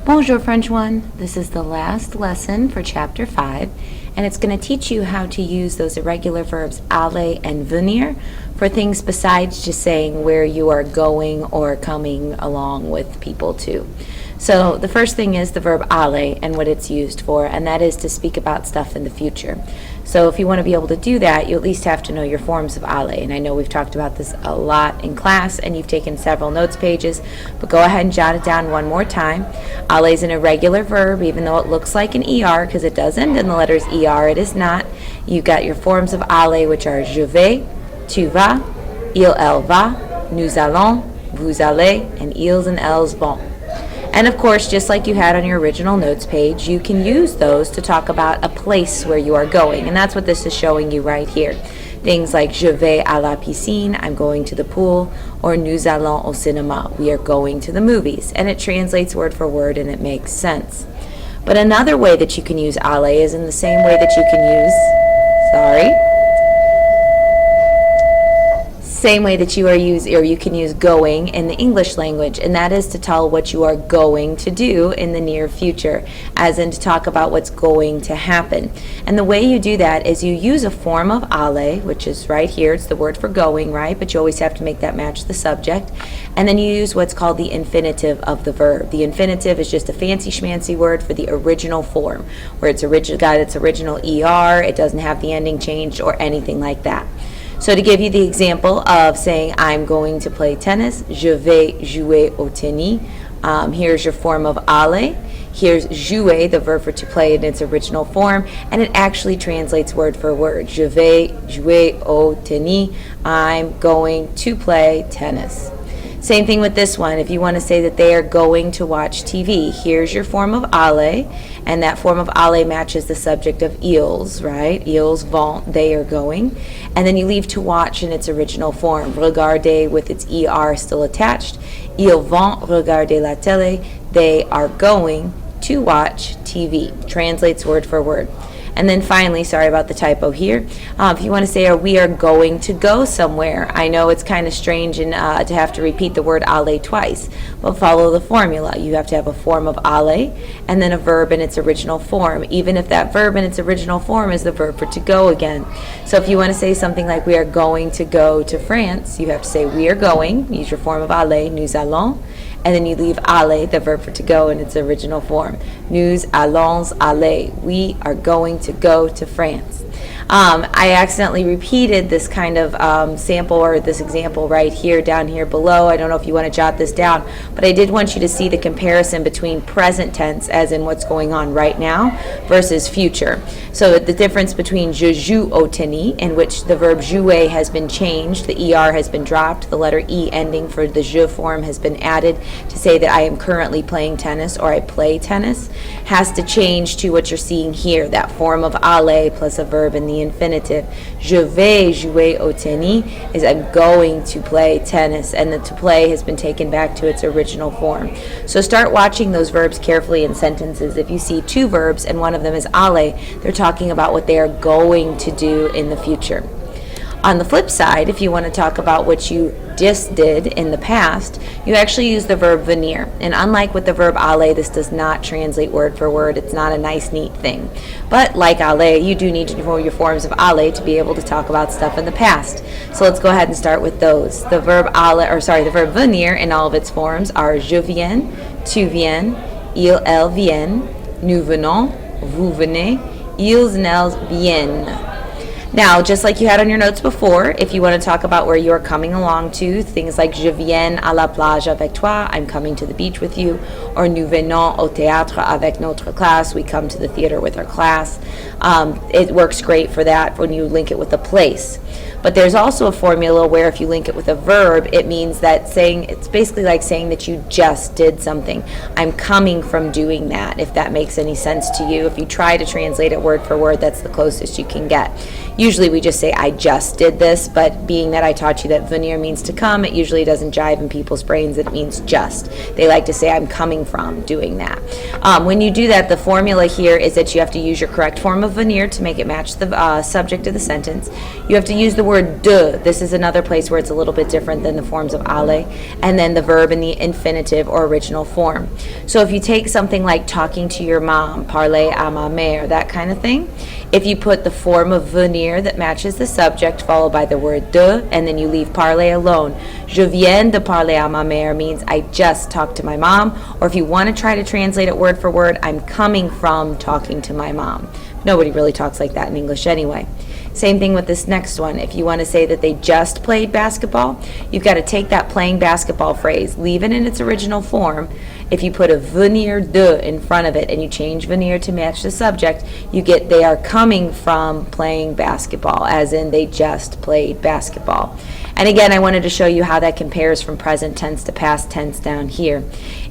Bonjour, French 1. This is the last lesson for Chapter 5, and it's going to teach you how to use those irregular verbs aller and venir for things besides just saying where you are going or coming along with people to. So the first thing is the verb aller and what it's used for, and that is to speak about stuff in the future. So if you want to be able to do that, you at least have to know your forms of aller. And I know we've talked about this a lot in class, and you've taken several notes pages, but go ahead and jot it down one more time. Aller is an irregular verb, even though it looks like an ER, because it does end in the letters ER, it is not. You've got your forms of aller, which are je vais, tu vas, elle va, nous allons, vous allez, and ils and elles vont. And of course, just like you had on your original notes page, you can use those to talk about a place where you are going. And that's what this is showing you right here. Things like je vais à la piscine, I'm going to the pool, or nous allons au cinéma, we are going to the movies. And it translates word for word and it makes sense. But another way that you can use aller is in the same way that you can use, same way that you can use going in the English language, and that is to tell what you are going to do in the near future, as in to talk about what's going to happen. And the way you do that is you use a form of aller, which is right here, it's the word for going, right? But you always have to make that match the subject. And then you use what's called the infinitive of the verb. The infinitive is just a fancy schmancy word for the original form, where it's got its original ER, it doesn't have the ending changed or anything like that. So to give you the example of saying I'm going to play tennis, je vais jouer au tennis. Here's your form of aller. Here's jouer, the verb for to play in its original form, and it actually translates word for word. Je vais jouer au tennis. I'm going to play tennis. Same thing with this one. If you want to say that they are going to watch TV, here's your form of aller, and that form of aller matches the subject of ils, right? Ils vont, they are going. And then you leave to watch in its original form. Regarder with its ER still attached. Ils vont regarder la télé. They are going to watch TV. Translates word for word. And then finally, sorry about the typo here, if you want to say we are going to go somewhere. I know it's kind of strange to have to repeat the word aller twice, but follow the formula. You have to have a form of aller and then a verb in its original form, even if that verb in its original form is the verb for to go again. So if you want to say something like we are going to go to France, you have to say we are going, use your form of aller, nous allons, and then you leave aller, the verb for to go, in its original form. Nous allons aller. We are going to go to France. I accidentally repeated this kind of sample or this example right here, down here below. I don't know if you want to jot this down, but I did want you to see the comparison between present tense, as in what's going on right now, versus future. So the difference between je joue au tennis, in which the verb jouer has been changed, the ER has been dropped, the letter E ending for the je form has been added to say that I am currently playing tennis or I play tennis, has to change to what you're seeing here, that form of aller plus a verb in the infinitive. Je vais jouer au tennis is I'm going to play tennis, and the to play has been taken back to its original form. So start watching those verbs carefully in sentences. If you see two verbs and one of them is aller, they're talking about what they are going to do in the future. On the flip side, if you want to talk about what you just did in the past, you actually use the verb venir. And unlike with the verb aller, this does not translate word for word. It's not a nice, neat thing. But like aller, you do need to know your forms of aller to be able to talk about stuff in the past. So let's go ahead and start with those. The verb the verb venir in all of its forms are je viens, tu viens, elles viennent, nous venons, vous venez, ils and elles viennent. Now, just like you had on your notes before, if you want to talk about where you're coming along to, things like je viens à la plage avec toi, I'm coming to the beach with you, or nous venons au théâtre avec notre classe, we come to the theater with our class. It works great for that when you link it with a place. But there's also a formula where if you link it with a verb, it means that it's basically like saying that you just did something. I'm coming from doing that, if that makes any sense to you. If you try to translate it word for word, that's the closest you can get. Usually we just say, I just did this, but being that I taught you that venir means to come, it usually doesn't jive in people's brains that it means just. They like to say, I'm coming from doing that. When you do that, the formula here is that you have to use your correct form of venir to make it match the subject of the sentence. You have to use the word de. This is another place where it's a little bit different than the forms of ale, and then the verb in the infinitive or original form. So if you take something like talking to your mom, parler à ma mère, that kind of thing, if you put the form of venir that matches the subject followed by the word de, and then you leave parler alone, je viens de parler à ma mère means I just talked to my mom, or if you want to try to translate it word for word, I'm coming from talking to my mom. Nobody really talks like that in English anyway. Same thing with this next one. If you want to say that they just played basketball, you've got to take that playing basketball phrase, leave it in its original form. If you put a venir de in front of it and you change venir to match the subject, you get they are coming from playing basketball, as in they just played basketball. And again, I wanted to show you how that compares from present tense to past tense down here.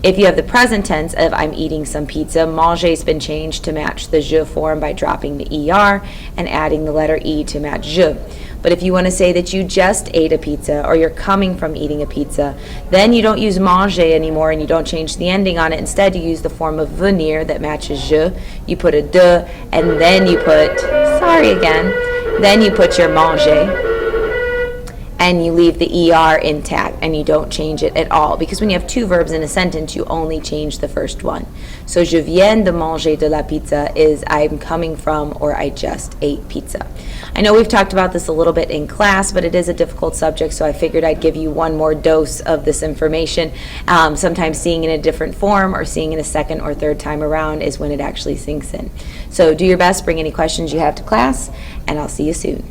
If you have the present tense of I'm eating some pizza, manger's been changed to match the je form by dropping the er and adding the letter e to match je. But if you want to say that you just ate a pizza or you're coming from eating a pizza, then you don't use manger anymore and you don't change the ending on it. Instead, you use the form of venir that matches je. You put a de, and then you put, then you put your manger, and you leave the er intact and you don't change it at all, because when you have two verbs in a sentence, you only change the first one. So je viens de manger de la pizza is I'm coming from, or I just ate pizza. I know we've talked about this a little bit in class, but it is a difficult subject, so I figured I'd give you one more dose of this information. Sometimes seeing in a different form or seeing it a second or third time around is when it actually sinks in. So do your best, bring any questions you have to class, and I'll see you soon.